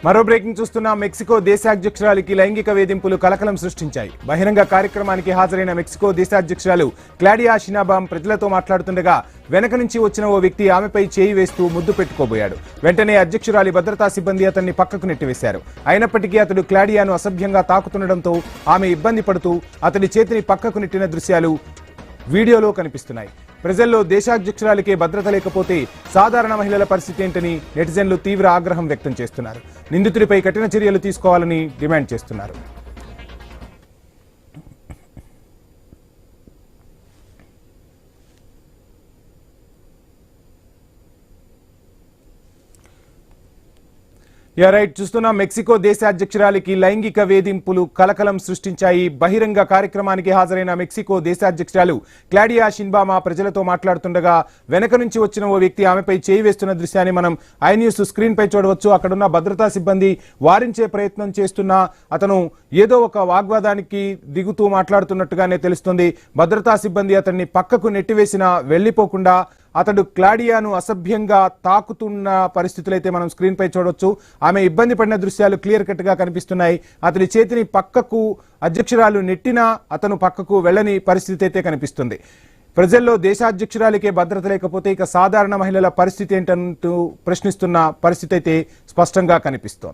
మరో బ్రేకింగ్ చూస్తున్న మెక్సికో దేశాధ్యక్షురాలికి లైంగిక వేధింపులు కలకలం సృష్టించాయి. బహిరంగ కార్యక్రమానికి హాజరైన మెక్సికో దేశాధ్యక్షురాలు క్లాడియా షినాబామ్ ప్రజలతో మాట్లాడుతుండగా వెనక నుంచి వచ్చిన ఓ వ్యక్తి ఆమెపై చేయి వేస్తూ ముద్దు పెట్టుకోబోయాడు. వెంటనే అధ్యక్షురాలి భద్రతా సిబ్బంది అతన్ని పక్కకు నెట్టివేశారు. అయినప్పటికీ అతడు క్లాడియాను అసభ్యంగా తాకుతుండటంతో ఆమె ఇబ్బంది పడుతూ అతడి చేతిని పక్కకు నెట్టిన దృశ్యాలు వీడియోలో కనిపిస్తున్నాయి. ప్రజల్లో దేశాధ్యక్షురాలికే భద్రత లేకపోతే సాధారణ మహిళల పరిస్థితి ఏంటని నెటిజన్లు తీవ్ర ఆగ్రహం వ్యక్తం చేస్తున్నారు. నిందితుడిపై కఠిన చర్యలు తీసుకోవాలని డిమాండ్ చేస్తున్నారు. రైట్ చూస్తున్నా మెక్సికో దేశాధ్యక్షురాలికి లైంగిక వేధింపులు కలకలం సృష్టించాయి. బహిరంగ కార్యక్రమానికి హాజరైన మెక్సికో దేశాధ్యక్షురాలు క్లాడియా షిన్బామ్ ప్రజలతో మాట్లాడుతుండగా వెనక నుంచి వచ్చిన ఓ వ్యక్తి ఆమెపై చేయి వేస్తున్న దృశ్యాన్ని మనం ఐ న్యూస్ స్క్రీన్ పై చూడవచ్చు. అక్కడున్న భద్రతా సిబ్బంది వారించే ప్రయత్నం చేస్తున్నా అతను ఏదో ఒక వాగ్వాదానికి దిగుతూ మాట్లాడుతున్నట్టుగానే తెలుస్తుంది. భద్రతా సిబ్బంది అతన్ని పక్కకు నెట్టివేసినా వెళ్లిపోకుండా అతడు క్లాడియాను అసభ్యంగా తాకుతున్న పరిస్థితులైతే మనం స్క్రీన్ పై చూడొచ్చు. ఆమె ఇబ్బంది పడిన దృశ్యాలు క్లియర్ కట్ గా కనిపిస్తున్నాయి. అతడి చేతిని పక్కకు అధ్యక్షురాలు నెట్టినా అతను పక్కకు వెళ్ళని పరిస్థితి అయితే కనిపిస్తుంది. ప్రజల్లో దేశాధ్యక్షురాలికే భద్రత లేకపోతే ఇక సాధారణ మహిళల పరిస్థితి ఏంటంటూ ప్రశ్నిస్తున్న పరిస్థితి అయితే స్పష్టంగా కనిపిస్తోంది.